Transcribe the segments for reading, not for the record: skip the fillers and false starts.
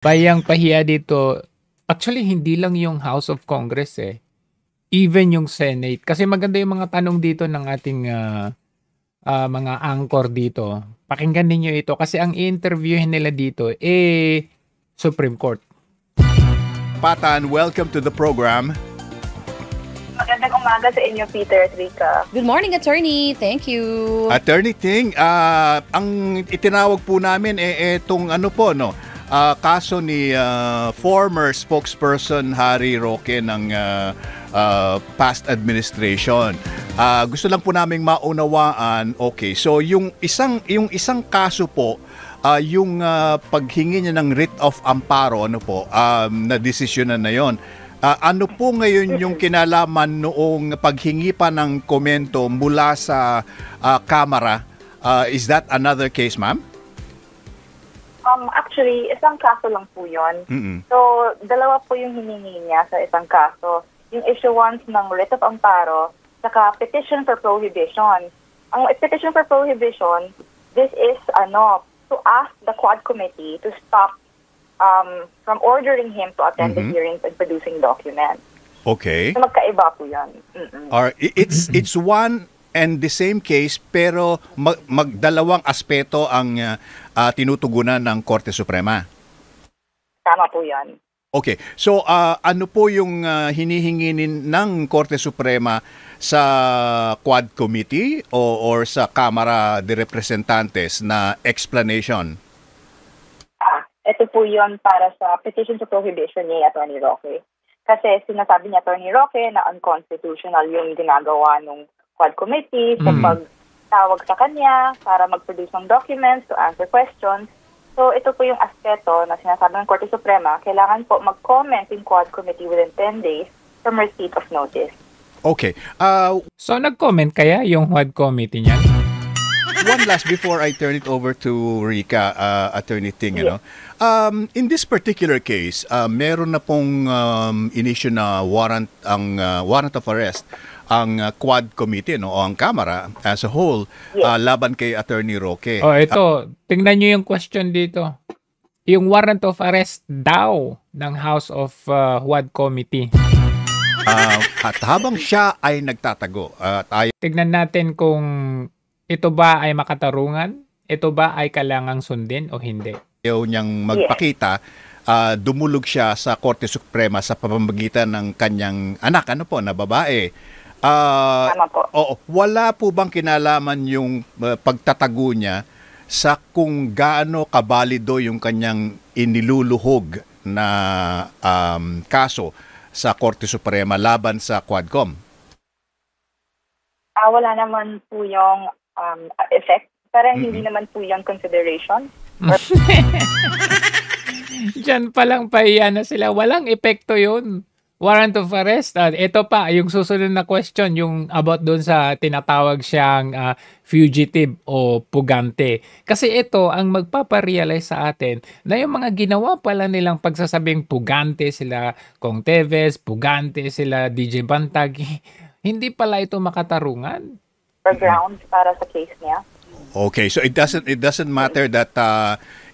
Pahiyang-pahiya dito, actually hindi lang yung House of Congress, eh, even yung Senate. Kasi maganda yung mga tanong dito ng ating, mga anchor dito. Pakinggan ninyo ito kasi ang i-interviewin nila dito, Supreme Court. Patan, welcome to the program. Magandang umaga sa inyo, Peter at Rica. Good morning, Attorney. Thank you. Attorney Ting, ang itinawag po namin itong kaso ni former spokesperson Harry Roque ng past administration. Gusto lang po naming maunawaan, okay, so yung isang kaso po, yung paghingi niya ng writ of amparo, na desisyon na yon. Ano po ngayon yung kinalaman noong paghingi pa ng komento mula sa Kamara? Is that another case, ma'am? Actually, isang kaso lang po yun. So, dalawa po yung hiningi niya sa isang kaso. Yung issuance ng writ of amparo, saka petition for prohibition. Ang petition for prohibition, this is to ask the Quad Committee to stop from ordering him to attend the hearings and producing documents. Okay. So, magkaiba po yan. It's one and the same case pero magdalawang aspeto ang tinutugunan ng Korte Suprema. Tama po yan. Okay. So, ano po yung hinihingi ng Korte Suprema sa Quad Committee or sa Kamara de Representantes na explanation? Ito po yon para sa petition for prohibition ni Atty. Roque. Kasi sinasabi ni Atty. Roque na unconstitutional yung ginagawa ng Quad Committee sa pagtawag sa kanya para mag-produce ng documents to answer questions. So ito po yung aspeto na sinasabi ng Korte Suprema, kailangan po mag-comment yung Quad Committee within 10 days from receipt of notice. Okay. So nag-comment kaya yung Quad Committee niyan? One last before I turn it over to Rica, Attorney Ting, Yes. In this particular case, meron na pong in-issue na warrant of arrest ang Quad Committee o ang Kamara as a whole laban kay Attorney Roque. Oh, ito, tingnan niyo yung question dito. Yung warrant of arrest daw ng House of Quad Committee. At habang siya ay nagtatago, Tignan natin kung ito ba ay makatarungan? Ito ba ay kailangang sundin o hindi? ayaw niyang magpakita, dumulog siya sa Korte Suprema sa pamamagitan ng kanyang anak, na babae. Tama po. Wala po bang kinalaman yung pagtatago niya sa kung gaano kabalido yung kanyang iniluluhog na kaso sa Korte Suprema laban sa Quadcom? Wala naman po yung effect. Parang hindi naman po yung consideration. Diyan palang pahiya na sila. Walang epekto yun. Warrant of arrest. Ito pa, yung susunod na question, yung about doon sa tinatawag siyang fugitive o pugante. Kasi ito ang magpaparealize sa atin na yung mga ginawa pala nilang pagsasabing pugante sila Kong Teves, pugante sila DJ Bantag, hindi pala ito makatarungan. Grounds para sa case niya. Okay, so it doesn't matter that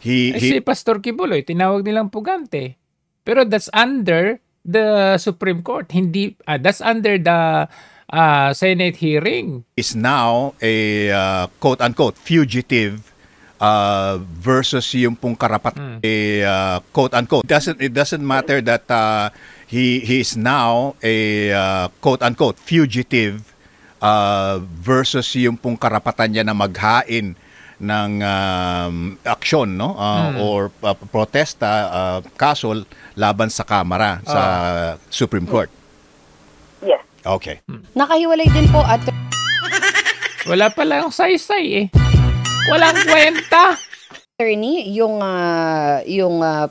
Si Pastor Kibuloy, tinawag nilang pugante. Pero that's under the Supreme Court. Hindi that's under the Senate hearing. Is now a quote-unquote fugitive versus yung pong karapatan quote-unquote. It doesn't matter that he is now a quote-unquote fugitive versus yung pong karapatan niya na maghain ng aksyon or protesta kaso laban sa Kamara sa Supreme Court. Yes. Okay. Nakahiwalay din po at Wala pala yung saysay eh. Walang kwenta. Attorney, yung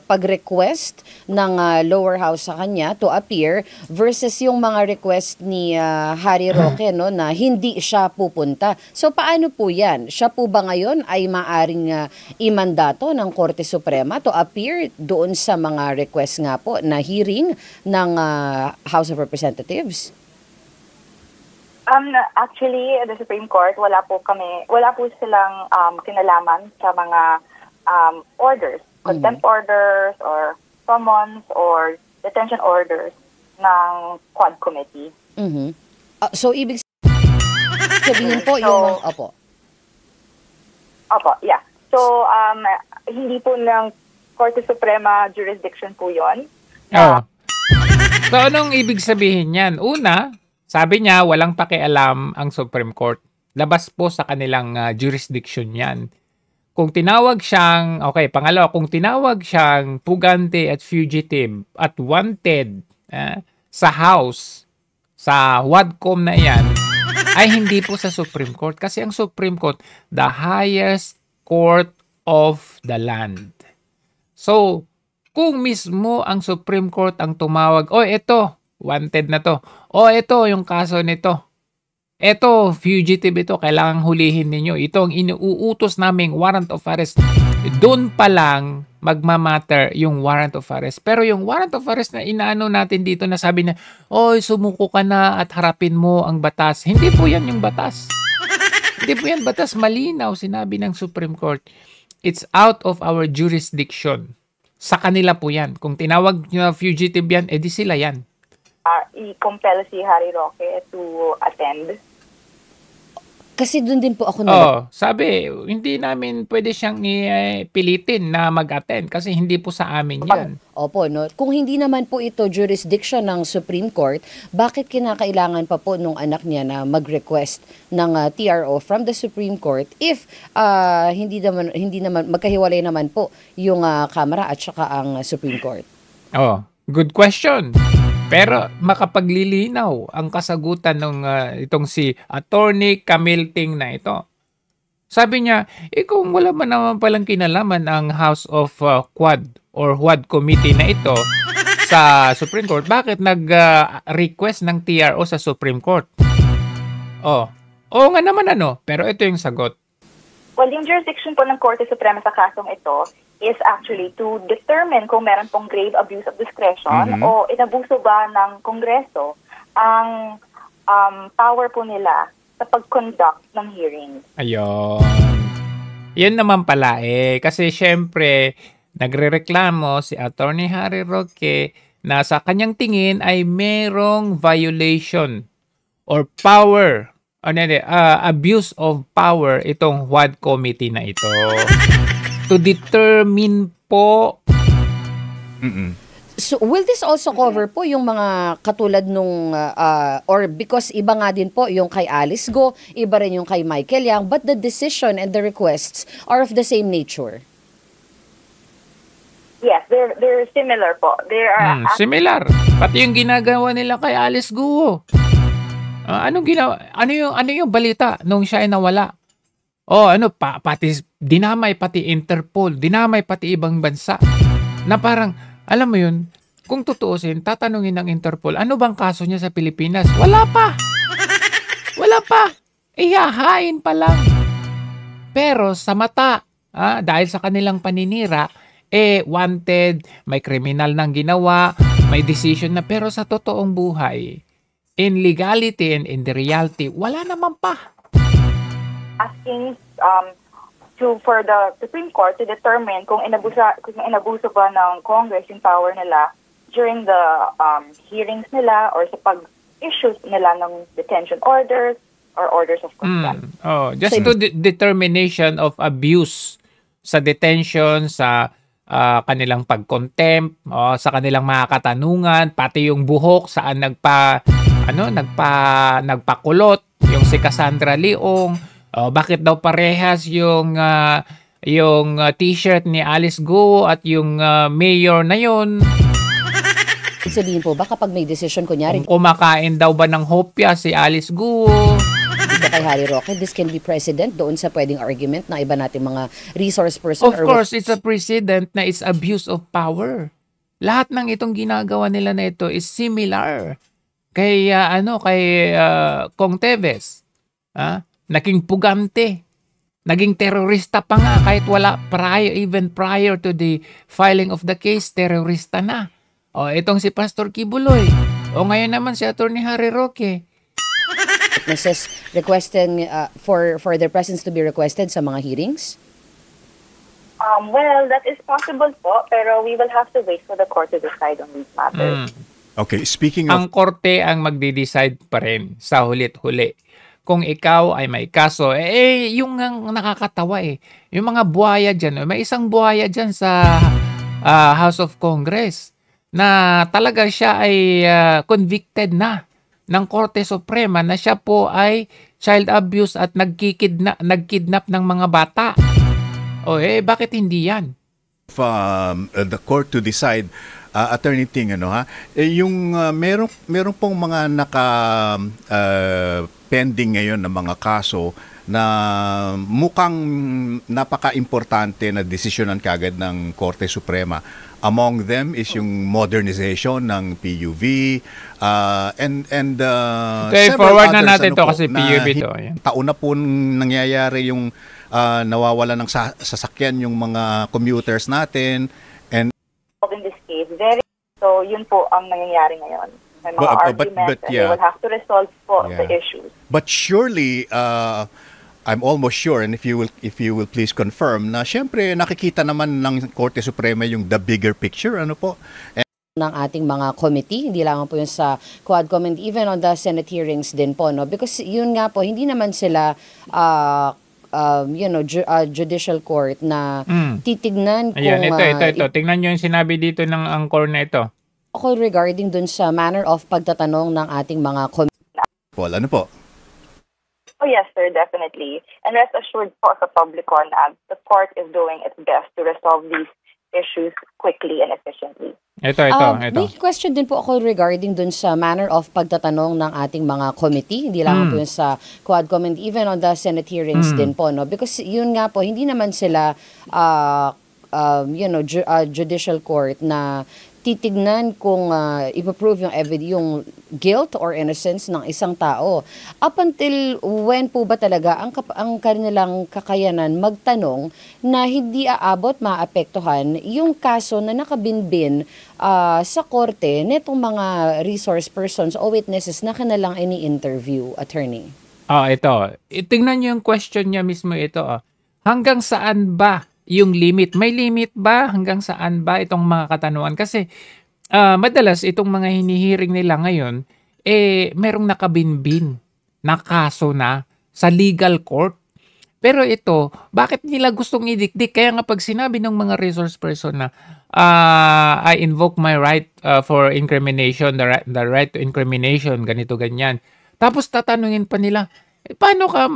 pag-request ng lower house sa kanya to appear versus yung mga request ni Harry Roque na hindi siya pupunta. So paano po yan? Siya po ba ngayon ay maaring imandato ng Korte Suprema to appear doon sa mga request nga po na hearing ng House of Representatives? Actually, the Supreme Court, wala po silang kinalaman sa mga orders contempt orders or summons or detention orders ng Quad Committee. So, ibig sabihin po yung... Opo. Opo, yeah. So, hindi po ng Korte Suprema jurisdiction po yun. So, anong ibig sabihin yan? Una, sabi niya, walang pakialam ang Supreme Court. Labas po sa kanilang jurisdiction yan. Kung tinawag siyang, pangalawa, kung tinawag siyang pugante at fugitive at wanted sa House, sa WADCOM na yan, ay hindi po sa Supreme Court. Kasi ang Supreme Court, the highest court of the land. So, kung mismo ang Supreme Court ang tumawag, ito, wanted na to. Ito, yung kaso nito. Ito, fugitive ito, kailangang hulihin ninyo. Ito ang inuutos naming warrant of arrest. Doon pa lang magmamatter yung warrant of arrest. Pero yung warrant of arrest na inaano natin dito na sabi na, sumuko ka na at harapin mo ang batas. Hindi po yan yung batas. Hindi po yan batas. Malinaw, sinabi ng Supreme Court. It's out of our jurisdiction. Sa kanila po yan. Kung tinawag nyo fugitive yan, edi sila yan. I-compel si Harry Roque to attend. Kasi doon din po ako sabi, hindi namin pwede siyang pilitin na mag-attend kasi hindi po sa amin yan. Opo, no? Kung hindi naman po ito jurisdiction ng Supreme Court, bakit kinakailangan pa po nung anak niya na mag-request ng TRO from the Supreme Court if hindi naman magkahiwalay naman po yung Kamara at saka ang Supreme Court? Good question. Pero makapaglilinaw ang kasagutan ng itong si Attorney Camille Ting na ito. Sabi niya, kung wala man naman palang kinalaman ang House of Quad or WAD Committee na ito sa Supreme Court, bakit nag-request ng TRO sa Supreme Court? Oo nga naman pero ito yung sagot. Well, yung jurisdiction po ng Korte Suprema sa kasong ito is actually to determine kung meron pong grave abuse of discretion o inabuso ba ng Kongreso ang power po nila sa pag-conduct ng hearings. Ayun. Yan naman pala kasi syempre nagrereklamo si Attorney Harry Roque na sa kanyang tingin ay merong violation or power abuse of power itong WAD committee na ito. To determine po. So, will this also cover po yung mga katulad nung, or because iba nga din po yung kay Alice Go, iba rin yung kay Michael Yang, but the decision and the requests are of the same nature? Yes, they're similar po. Similar. Pati yung ginagawa nila kay Alice Go. Anong ginawa? Ano yung balita nung siya ay nawala? Pati dinamay, pati Interpol, dinamay pati ibang bansa. Na parang, alam mo yun, kung tutuusin, tatanungin ng Interpol, ano bang kaso niya sa Pilipinas? Wala pa! Ihahain pa lang. Pero sa mata, dahil sa kanilang paninira, wanted, may kriminal nang ginawa, may decision na, pero sa totoong buhay, in legality and in the reality, wala naman pa. Asking for the Supreme Court to determine kung inabuso ba ng Congress yung power nila during the hearings nila or sa pag-issue nila ng detention orders or orders of contempt. Just to determination of abuse sa detention, sa kanilang pag-contempt, sa kanilang mga katanungan, pati yung buhok saan nagpakulot, yung si Cassandra Leong. Bakit daw parehas yung t-shirt ni Alice Go at yung mayor na yun? Sabihin po ba kapag may decision kunyari kumakain daw ba ng hopya si Alice Go? Dito kay Harry Roque, this can be precedent doon sa pwedeng argument ng iba nating mga resource person. Of course, it's a precedent na it's abuse of power. Lahat ng itong ginagawa nila na ito is similar kay Kong Teves. Naging pugante, naging terorista pa nga kahit wala even prior to the filing of the case, terorista na. Itong si Pastor Kibuloy. Ngayon naman si Attorney Harry Roque. Witnesses requesting for their presence to be requested sa mga hearings? Well, that is possible po, pero we will have to wait for the court to decide on these matters. Okay, speaking of Ang korte ang magde-decide pa rin sa hulit-huli. Kung ikaw ay may kaso, yung ang nakakatawa yung mga buhaya dyan, may isang buhaya dyan sa House of Congress na talaga siya ay convicted na ng Korte Suprema na siya po ay child abuse at nagkidnap ng mga bata. Bakit hindi yan? The court to decide, Attorney Ting, yung meron pong mga pending ngayon na mga kaso na mukhang napaka-importante na desisyonan kagad ng Korte Suprema. Among them is yung modernization ng PUV and forward na others, natin to kasi PUV to. Taon na po nangyayari yung nawawala ng sasakyan yung mga commuters natin. And in this case, so yun po ang nangyayari ngayon. May mga arguments and they will have to resolve po the issues. But surely, I'm almost sure, and if you will please confirm, na syempre nakikita naman ng Korte Suprema yung the bigger picture, ng ating mga committee, hindi lang po yun sa Quadcom and even on the Senate hearings din po, no? Because yun nga po, hindi naman sila judicial court na titignan kung Ayan, ito. Tingnan nyo yung sinabi dito ng angkor na ito. Ako regarding dun sa manner of pagtatanong ng ating mga committee. Paul, ano po? Oh yes, sir, definitely. And rest assured po sa Publicon, the court is doing its best to resolve these issues quickly and efficiently. Ito. May question din po ako regarding dun sa manner of pagtatanong ng ating mga committee, hindi lang po yun sa Quadcom and even on the Senate hearings din po, no? Because yun nga po, hindi naman sila judicial court na titignan kung ipaprove yung guilt or innocence ng isang tao. Up until when po ba talaga ang kanilang kakayanan magtanong na hindi aabot, maapektuhan yung kaso na nakabinbin sa korte netong mga resource persons o witnesses na kanilang ini-interview, attorney? Ito. Tingnan niyo yung question niya mismo ito. Hanggang saan ba yung limit? May limit ba? Hanggang saan ba itong mga katanungan? Kasi madalas itong mga hinihiring nila ngayon, merong nakabinbin na kaso na sa legal court. Pero ito, bakit nila gustong idikdik? Kaya nga pag sinabi ng mga resource person na I invoke my right for incrimination, the right to incrimination, ganito, ganyan. Tapos tatanungin pa nila, paano ka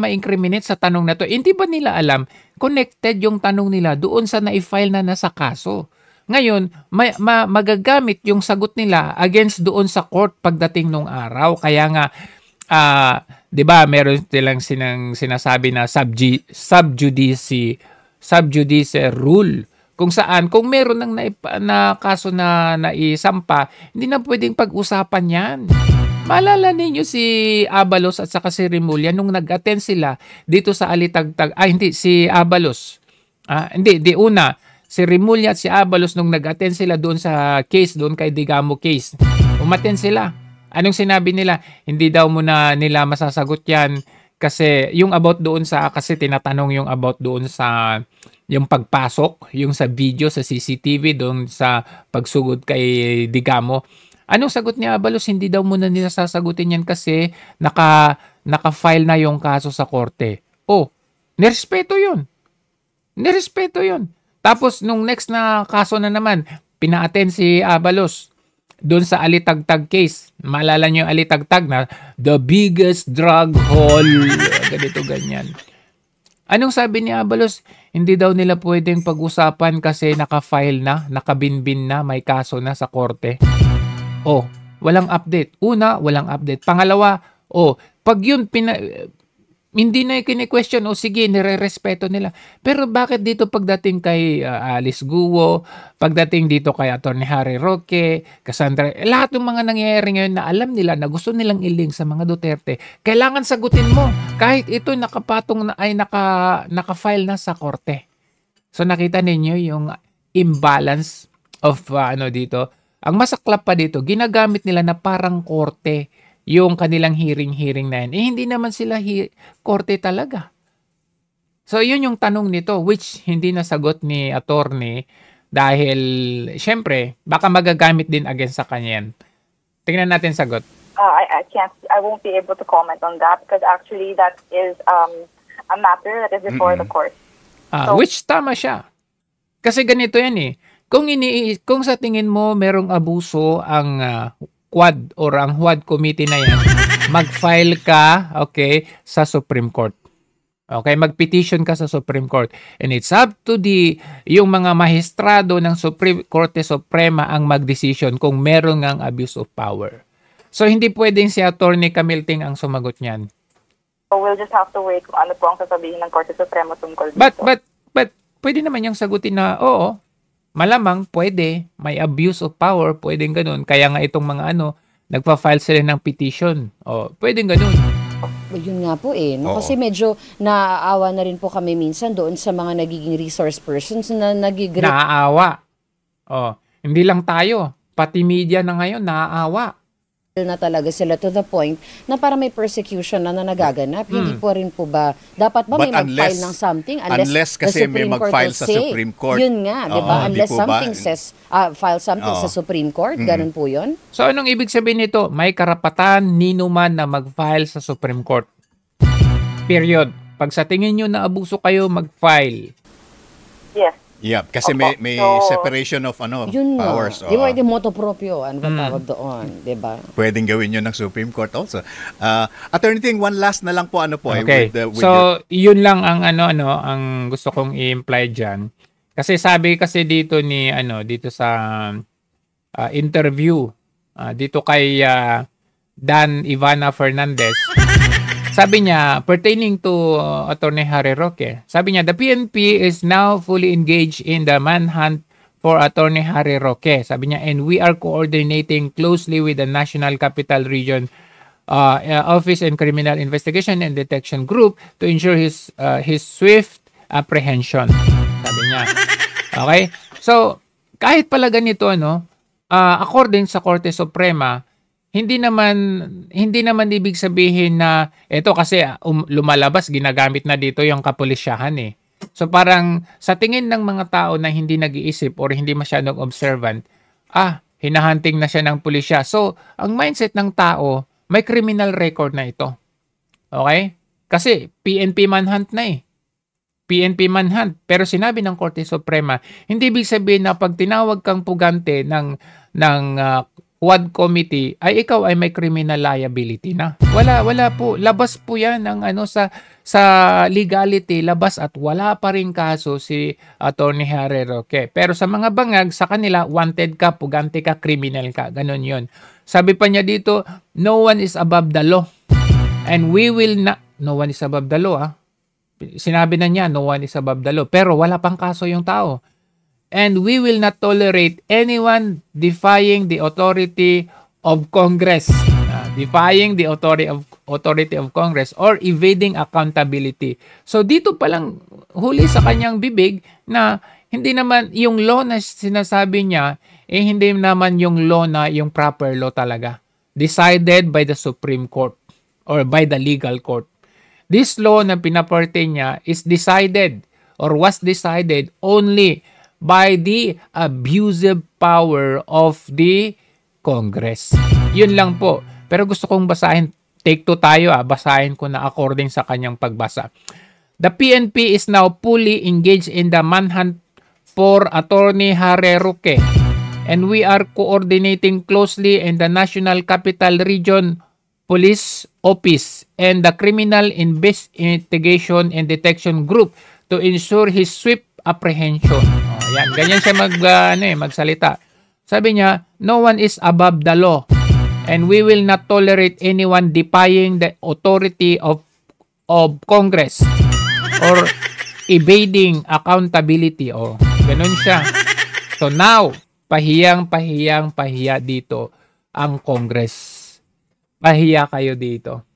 ma-incriminate sa tanong na to? Hindi ba nila alam, connected yung tanong nila doon sa na-file na nasa kaso. Ngayon, magagamit yung sagot nila against doon sa court pagdating nung araw. Kaya nga, 'di ba, meron silang sinasabi na sub judice rule. Kung saan, kung meron ng na kaso na naisampa, hindi na pwedeng pag-usapan yan. Maalala ninyo si Abalos at saka si Remulla nung nag-attend sila dito sa Alitagtag. Si Abalos. Si Remulla at si Abalos nung nag-attend sila doon sa case, doon kay Digamo case. Umattend sila. Anong sinabi nila? Hindi daw muna nila masasagot yan kasi yung about doon kasi tinatanong yung about doon sa yung pagpasok, yung sa video, sa CCTV, doon sa pagsugod kay Digamo. Anong sagot ni Abalos? Hindi daw muna nila sasagutin yan kasi naka-file na yung kaso sa korte. Nirespeto yun. Tapos nung next na kaso na naman, pina-attend si Abalos doon sa Alitagtag case. Maalala niyo yung Alitagtag na the biggest drug haul. Ganito, ganyan. Anong sabi ni Abalos? Hindi daw nila pwedeng pag-usapan kasi naka-file na, nakabinbin na, may kaso na sa korte. Walang update. Una, walang update. Pangalawa, pag yun hindi na kini-question, sige, nire-respeto nila. Pero bakit dito pagdating kay Alice Guo, pagdating dito kay Atty. Harry Roque, Cassandra, lahat ng mga nangyayari ngayon na alam nila na gusto nilang iling sa mga Duterte, kailangan sagutin mo. Kahit ito nakapatong na ay naka-file na sa korte. So nakita ninyo yung imbalance of dito. Ang masaklap pa dito, ginagamit nila na parang korte yung kanilang hearing na yan. Hindi naman sila korte talaga. So, yun yung tanong nito, which hindi nasagot ni attorney dahil, syempre, baka magagamit din against sa kanya yan. Tingnan natin sagot. I won't be able to comment on that because actually that is a matter that is before the court. Which tama siya. Kasi ganito yan eh. Kung sa tingin mo merong abuso ang Quad or ang HUAD committee na yan, mag-file ka, okay, sa Supreme Court. Okay, mag-petition ka sa Supreme Court. And it's up to yung mga mahistrado ng Korte Suprema ang mag-decision kung meron ngang abuse of power. So, hindi pwedeng si Attorney Camilting ang sumagot niyan. So, we'll just have to wait kung ano po ang sasabihin ng Korte Suprema tungkol dito. But, pwede naman niyang sagutin na, oo, malamang pwede, may abuse of power, pwedeng ganun. Kaya nga itong mga nagpa-file sila ng petition. O, pwedeng ganun. Yun nga po no? Kasi medyo naaawa na rin po kami minsan doon sa mga nagiging resource persons na nagigreet. Naaawa. Hindi lang tayo. Pati media na ngayon, naaawa. Na talaga sila to the point na para may persecution na nagaganap. Hindi po rin po ba, dapat ba may mag-file ng something? Unless kasi may mag-file sa Supreme Court. Yun nga, di ba? Unless something says, file something sa Supreme Court, ganun po yun. So anong ibig sabihin nito? May karapatan nino man na mag-file sa Supreme Court. Period. Pag sa tingin nyo na abuso kayo, mag-file. Yes. Yeah, kasi may separation of powers. Di ba, moto proprio, ano ba tawag doon, di ba? Pwedeng gawin yun ng Supreme Court also. Attorney Ting, one last na lang po Okay. Yun lang ang ang gusto kong i-imply diyan. Kasi sabi kasi dito dito sa interview dito kay Dan Ivana Fernandez. Sabi niya, pertaining to Attorney Harry Roque, sabi niya, the PNP is now fully engaged in the manhunt for Attorney Harry Roque. Sabi niya, and we are coordinating closely with the National Capital Region Office and Criminal Investigation and Detection Group to ensure his swift apprehension. Sabi niya. Okay? So, kahit pala ganito, according sa Korte Suprema, hindi naman ibig sabihin na ito kasi lumalabas, ginagamit na dito yung kapulisyahan eh. So parang sa tingin ng mga tao na hindi nag-iisip or hindi masyadong observant, hinahunting na siya ng pulisya. So ang mindset ng tao, may criminal record na ito. Okay? Kasi PNP manhunt na eh. PNP manhunt. Pero sinabi ng Korte Suprema, hindi ibig sabihin na pag tinawag kang pugante ng Quad Committee ay ikaw ay may criminal liability na. Wala po. Labas po 'yan ng sa legality, labas at wala pa rin kaso si Attorney Harry Roque. Pero sa mga bangag sa kanila, wanted ka, pugante ka, criminal ka. Ganon 'yon. Sabi pa niya dito, no one is above the law. And we will not, no one is above the law. Sinabi na niya, no one is above the law. Pero wala pang kaso yung tao. And we will not tolerate anyone defying the authority of Congress. Defying the authority of Congress or evading accountability. So dito palang huli sa kanyang bibig na hindi naman yung law na sinasabi niya, hindi naman yung law na yung proper law talaga. Decided by the Supreme Court or by the legal court. This law na pinaparte niya is decided or was decided only by the abusive power of the Congress. Yun lang po. Pero gusto kong basahin. Take 2 tayo basahin ko na according sa kanyang pagbasa. The PNP is now fully engaged in the manhunt for Attorney Harry Roque. And we are coordinating closely in the National Capital Region Police Office and the Criminal Investigation and Detection Group to ensure his swift apprehension. Yan, ganyan siya magsalita. Sabi niya, no one is above the law and we will not tolerate anyone defying the authority of Congress or evading accountability. Ganun siya. So now, pahiya dito ang Congress. Pahiya kayo dito.